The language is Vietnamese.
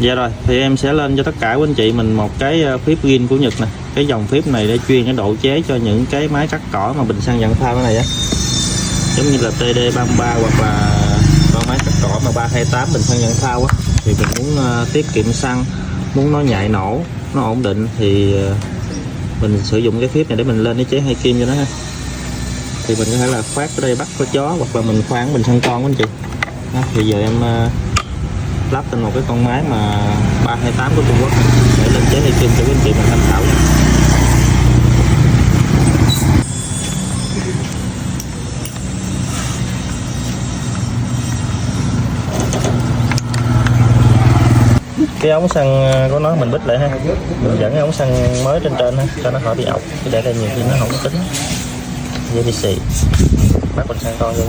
Dạ rồi, thì em sẽ lên cho tất cả quý anh chị mình một cái phíp zin của Nhật nè. Cái dòng phíp này để chuyên cái độ chế cho những cái máy cắt cỏ mà bình xăng dạng phao cái này á. Giống như là TD33 hoặc là con máy cắt cỏ mà 328 bình xăng dạng phao á. Thì mình muốn tiết kiệm xăng, muốn nó nhạy nổ, nó ổn định thì mình sử dụng cái phíp này để mình lên cái chế hay kim cho nó ha. Thì mình có thể là khoát ở đây bắt có chó hoặc là mình khoan bình xăng con của anh chị đó, thì giờ em lắp trên một cái con máy mà 328 của Trung Quốc này, để lên chế hay kim cho quý anh chị mình tham khảo nha. Cái ống xăng của nó mình bít lại ha, mình dẫn cái ống xăng mới trên ha cho nó khỏi bị ọc, để đây nhiều khi nó không có tính dễ bị xì, bắt bình xăng con luôn.